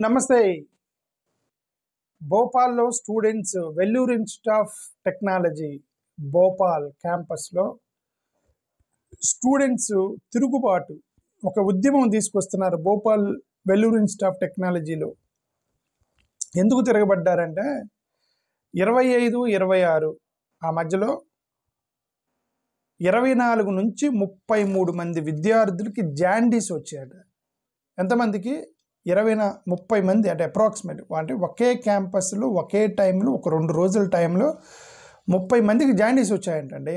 నమస్తే. భోపాల్‌లో students Vellore institute of technology Bhopal క్యాంపస్‌లో స్టూడెంట్స్ తిరుగుబాటు ఒక ఉద్యమం తీసుకొస్తున్నారు. భోపాల్ వెల్లూరు ఇన్‌స్టిట్యూట్ ఆఫ్ టెక్నాలజీలో ఎందుకు తిరగబడ్డారంటే 25, 26 ఆ మధ్యలో 24 నుంచి 33 మంది విద్యార్థులకి జాండీస్ వచ్చాయట. ఎంతమందికి? 30 మంది, అంటే అప్రాక్సిమేట్, అంటే ఒకే క్యాంపస్లో ఒకే టైంలో ఒక 2 రోజుల టైంలో 30 మందికి జాండీస్ వచ్చాయంటండి.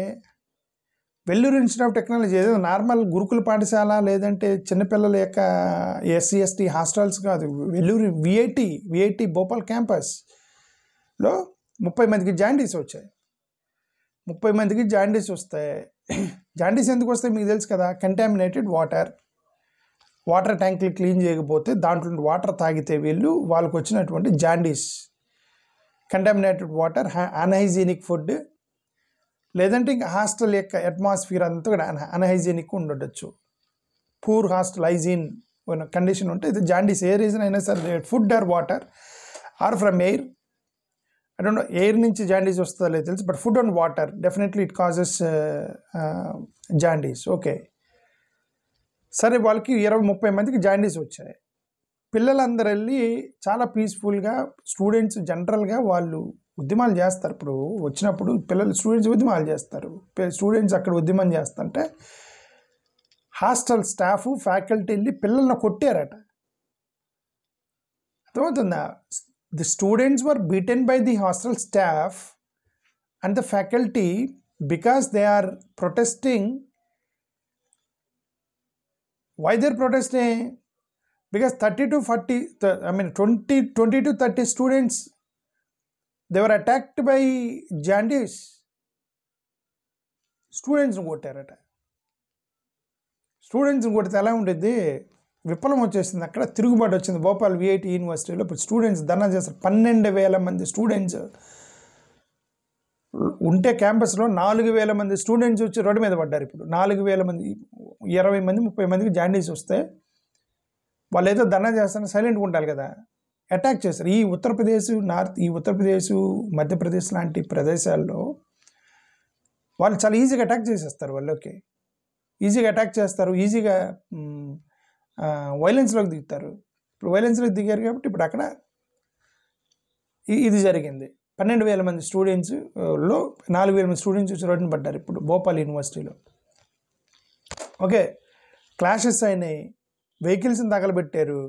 వెల్లూరు ఇన్స్టిట్యూట్ ఆఫ్ టెక్నాలజీ ఏదో నార్మల్ గురుకుల పాఠశాల లేదంటే చిన్నపిల్లల యొక్క ఎస్సీ ఎస్టీ హాస్టల్స్ కాదు. వెల్లూరు విఐటి భోపాల్ క్యాంపస్లో 30 మందికి జాండీస్ వచ్చాయి. 30 మందికి జాండీస్ వస్తాయి. జాండీస్ ఎందుకు వస్తాయి మీకు తెలుసు కదా. కంటామినేటెడ్ వాటర్ ట్యాంకులు క్లీన్ చేయకపోతే దాంట్లో వాటర్ తాగితే వాళ్ళకు వచ్చినటువంటి jaundice. Contaminated water, unhygienic food, లేదంటే ఇంకా హాస్టల్ యొక్క అట్మాస్ఫియర్ అంతా కూడా అన్హైజీనిక్ ఉండొచ్చు. పూర్ హాస్టల్ హైజీన్ కండిషన్ ఉంటే ఇది జాండీస్. ఏ రీజన్ అయినా సరే, food or water or from air. I don't know air నుంచి జాండీస్ వస్తుందో లేదు తెలుసు, but food and water definitely it causes jaundice. Okay, సరే, వాళ్ళకి 20-30 మందికి జాండీస్ వచ్చాయి. పిల్లలందరూ వెళ్ళి చాలా పీస్ఫుల్గా, స్టూడెంట్స్ జనరల్గా వాళ్ళు ఉద్యమాలు చేస్తారు. ఇప్పుడు వచ్చినప్పుడు స్టూడెంట్స్ ఉద్యమాలు చేస్తారు. స్టూడెంట్స్ అక్కడ ఉద్యమం చేస్తుంటే హాస్టల్ స్టాఫ్, ఫ్యాకల్టీ వెళ్ళి పిల్లల్ని కొట్టారట. అర్థమవుతుందా? The students were beaten by the hostel staff and the faculty because they are protesting. Why they're protesting? Because 20 to 30 students, they were attacked by jaundice. Students కొట్టారట. Students కొడితే ఎలా ఉండేది? విప్లవం వచ్చేసింది. అక్కడ తిరుగుబాటు వచ్చింది. భోపాల్ విఐటి యూనివర్సిటీలో ఇప్పుడు స్టూడెంట్స్ ధర్నా చేస్తారు. 12,000 మంది స్టూడెంట్స్ ఉంటే క్యాంపస్లో 4,000 మంది స్టూడెంట్స్ వచ్చి రోడ్డు మీద పడ్డారు. ఇప్పుడు 4,000 మంది, 20 మంది 30 మందికి జాండీస్ వస్తే వాళ్ళు ఏదో ధర్నా చేస్తారని సైలెంట్గా ఉండాలి కదా. అటాక్ చేస్తారు. ఈ ఉత్తరప్రదేశ్ మధ్యప్రదేశ్ లాంటి ప్రదేశాల్లో వాళ్ళు చాలా ఈజీగా అటాక్ చేసేస్తారు. వాళ్ళకి ఈజీగా అటాక్ చేస్తారు, ఈజీగా వైలెన్స్లోకి దిగుతారు. ఇప్పుడు వైలెన్స్లోకి దిగారు కాబట్టి ఇప్పుడు అక్కడ ఇది జరిగింది. 12,000 మంది స్టూడెంట్స్లో 4,000 మంది స్టూడెంట్స్ వచ్చి రోడ్డున పడ్డారు ఇప్పుడు భోపాల్ యూనివర్సిటీలో. ఓకే, క్లాషెస్ అయినాయి, వెహికల్స్ని తగలబెట్టారు.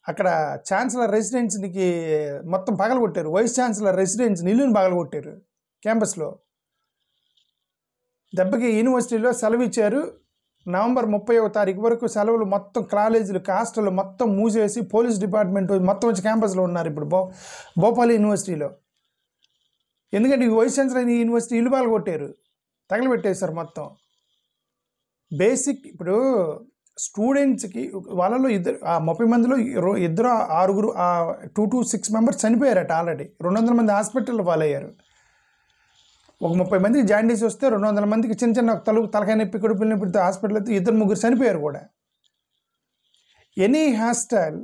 అక్కడ ఛాన్సలర్ రెసిడెన్స్కి మొత్తం పగలగొట్టారు. వైస్ ఛాన్సలర్ రెసిడెన్స్ ఇల్లుని పగలగొట్టారు. క్యాంపస్లో దెబ్బకి యూనివర్సిటీలో సెలవు ఇచ్చారు. నవంబర్ 30వ తారీఖు వరకు సెలవులు. మొత్తం కాలేజీలు, హాస్టల్ మొత్తం మూసేసి పోలీస్ డిపార్ట్మెంట్ మొత్తం వచ్చి క్యాంపస్లో ఉన్నారు ఇప్పుడు భోపాల్ యూనివర్సిటీలో. ఎందుకంటే ఈ వైస్ ఛాన్సలర్ యూనివర్సిటీ ఇల్లు పగలగొట్టారు, తగలబెట్టేశారు మొత్తం. బేసిక్ ఇప్పుడు స్టూడెంట్స్కి వాళ్ళలో 30 మందిలో 6 2 to 6 మెంబర్స్ చనిపోయారట. ఆల్రెడీ 200 మంది హాస్పిటల్లో పాలయ్యారు. ఒక 30 మందికి జాండీస్ వస్తే 200 మందికి చిన్న చిన్న తలకాయ నొప్పి, కడుపుల నొప్పి హాస్పిటల్ అయితే 2-3 చనిపోయారు కూడా. Any hostel,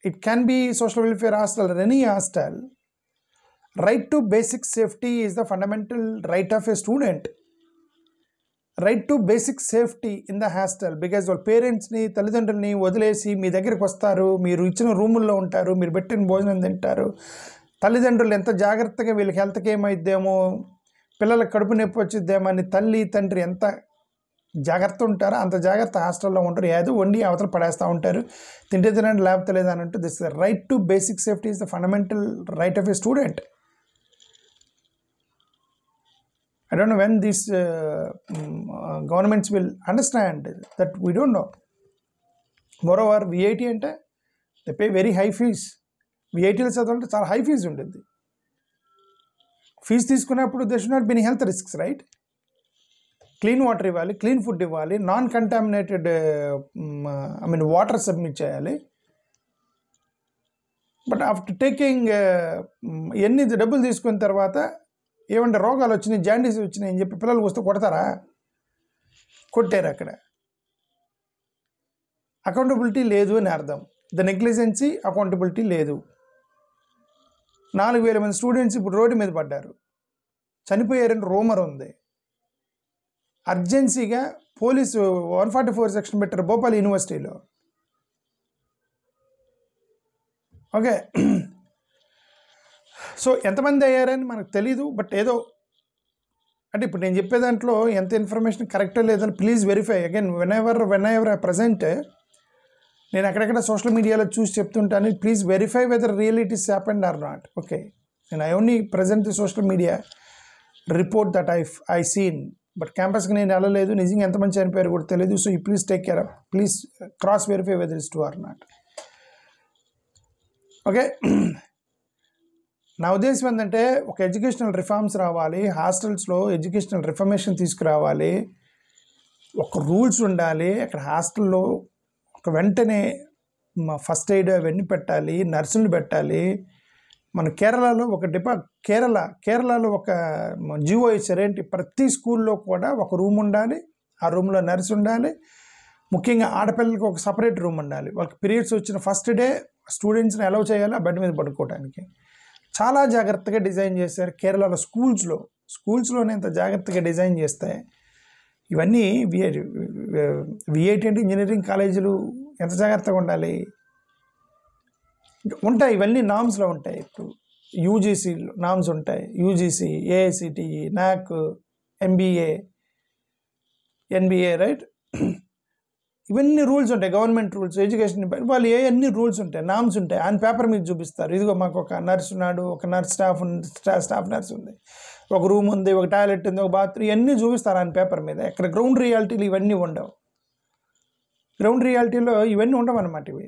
it can be social welfare hostel or any hostel, right to basic safety is the fundamental right of a student. Right to basic safety in the hostel, because వాళ్ళ పేరెంట్స్ని, తల్లిదండ్రులని వదిలేసి మీ దగ్గరికి వస్తారు. మీరు ఇచ్చిన రూముల్లో ఉంటారు, మీరు పెట్టిన భోజనం తింటారు. తల్లిదండ్రులు ఎంత జాగ్రత్తగా వీళ్ళకి హెల్త్కి ఏమైద్దేమో, పిల్లలకు కడుపు నొప్పి వచ్చిద్దేమో అని తల్లి తండ్రి ఎంత జాగ్రత్త ఉంటారో అంత జాగ్రత్త హాస్టల్లో ఉంటారు. ఏదో వండి అవతల పడేస్తూ ఉంటారు. తింటే తినండి, లేకపోతే లేదని అంటూ. This right to basic safety is the fundamental right of A student. I don't know when these governments will understand that. We don't know. Moreover, VIT అంటే they pay very high fees. VITలో చదవాలంటే చాలా high fee ఉంటుంది. Fee తీసుకున్నప్పుడు there should not be any health risks, right? Clean water ఇవ్వాలి, clean food ఇవ్వాలి, non contaminated water submit చేయాలి. But after taking ఎన్ని డబ్బులు తీసుకున్న తర్వాత ఏమంటే రోగాలు వచ్చినాయి, జాండీస్ వచ్చినాయి అని చెప్పి పిల్లలకు వస్తే కొడతారా? కొట్టారు. అక్కడ అకౌంటబిలిటీ లేదు అని అర్థం. ద నెగ్లిజెన్సీ, అకౌంటబిలిటీ లేదు. 4,000 మంది స్టూడెంట్స్ ఇప్పుడు రోడ్డు మీద పడ్డారు, చనిపోయారని రూమర్ ఉంది. అర్జెన్సీగా పోలీసు 144 సెక్షన్ పెట్టారు భోపాల్ యూనివర్సిటీలో. ఓకే, సో ఎంతమంది అయ్యారని మనకు తెలీదు, బట్ ఏదో అంటే ఇప్పుడు నేను చెప్పే దాంట్లో ఎంత ఇన్ఫర్మేషన్ కరెక్టో లేదని please verify again whenever I present. నేను అక్కడెక్కడ సోషల్ మీడియాలో చూసి చెప్తుంటాను, please verify whether real it is happened or not. Okay, నేను I only present the social media report that I seen, but క్యాంపస్కి నేను వెళ్ళలేదు, నిజంగా ఎంతమంది చనిపోయారు కూడా తెలియదు. So you please take care of, please cross verify whether is true or not. Okay, నా ఉద్దేశం ఏంటంటే ఒక ఎడ్యుకేషనల్ రిఫార్మ్స్ రావాలి, హాస్టల్స్లో ఎడ్యుకేషనల్ రిఫర్మేషన్ తీసుకురావాలి, ఒక రూల్స్ ఉండాలి అక్కడ హాస్టల్లో. ఒక వెంటనే ఫస్ట్ ఎయిడ్ అవన్నీ పెట్టాలి, నర్సులు పెట్టాలి. మన కేరళలో ఒక కేరళలో ఒక జీవో ఇచ్చారేంటి, ప్రతి స్కూల్లో కూడా ఒక రూమ్ ఉండాలి, ఆ రూమ్లో నర్సు ఉండాలి, ముఖ్యంగా ఆడపిల్లలకి ఒక సపరేట్ రూమ్ ఉండాలి. వాళ్ళకి పీరియడ్స్ వచ్చిన ఫస్ట్ డే స్టూడెంట్స్ని అలౌ చేయాలి ఆ బెడ్ మీద పడుకోవడానికి. చాలా జాగ్రత్తగా డిజైన్ చేశారు కేరళలో స్కూల్స్లోనే ఎంత జాగ్రత్తగా డిజైన్ చేస్తాయి. ఇవన్నీ విఐటి అంటే ఇంజనీరింగ్ కాలేజీలు ఎంత జాగ్రత్తగా ఉండాలి ఉంటాయి. ఇవన్నీ నామ్స్లో ఉంటాయి. ఇప్పుడు యూజీసీ నామ్స్ ఉంటాయి, యూజీసీ, ఏఐసిటిఈ, నాక్, ఎన్బిఏ, రైట్. ఇవన్నీ రూల్స్ ఉంటాయి, గవర్నమెంట్ రూల్స్, ఎడ్యుకేషన్ వాళ్ళు అన్ని రూల్స్ ఉంటాయి, నామ్స్ ఉంటాయి. ఆయన పేపర్ మీద చూపిస్తారు, ఇదిగో మాకు ఒక నర్స్ ఉన్నాడు, ఒక నర్స్ స్టాఫ్ నర్స్ ఉంది, ఒక రూమ్ ఉంది, ఒక టాయిలెట్ ఉంది, ఒక బాత్రూమ్, ఇవన్నీ చూపిస్తారు ఆయన పేపర్ మీద. ఇక్కడ గ్రౌండ్ రియాలిటీలు ఇవన్నీ ఉండవు. గ్రౌండ్ రియాలిటీలో ఇవన్నీ ఉండవు అన్నమాట. ఇవి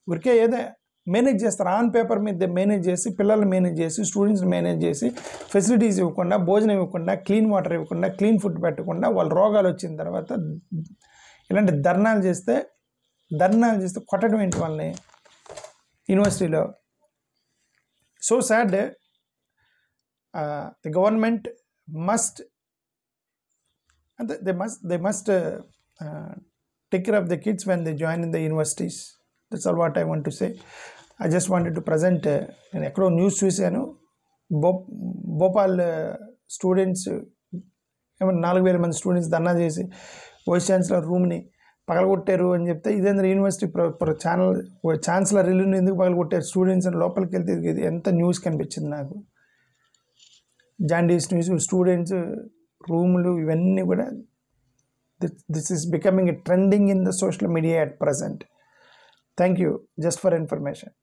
ఊరికే ఏదో మేనేజ్ చేస్తారు, ఆన్ పేపర్ మీద మేనేజ్ చేసి, పిల్లల్ని మేనేజ్ చేసి, స్టూడెంట్స్ని మేనేజ్ చేసి, ఫెసిలిటీస్ ఇవ్వకుండా, భోజనం ఇవ్వకుండా, క్లీన్ వాటర్ ఇవ్వకుండా, క్లీన్ ఫుడ్ పెట్టకుండా, వాళ్ళ రోగాలు వచ్చిన తర్వాత ఇలాంటి ధర్నాలు చేస్తే కొట్టడం ఏంటి వాళ్ళని యూనివర్సిటీలో. So sad. The government must they must take care of the kids when they join in the universities. That's all what I want to say. I just wanted to present. నేను ఎక్కడో న్యూస్ చూశాను, Bhopal students ఏమన్నా 4,000 మంది students ధర్నా చేసి vice chancellor రూమ్ని పగలగొట్టారు అని చెప్తే, ఇదేంద్ర university chancellor ఇల్లుని ఎందుకు పగలగొట్టారు స్టూడెంట్స్ అని లోపలికి వెళ్తే ఇది ఎంత న్యూస్ కనిపించింది నాకు. జాండీస్ న్యూస్, స్టూడెంట్స్ రూములు, ఇవన్నీ కూడా this is becoming trending in the social media at present. Thank you, just for information.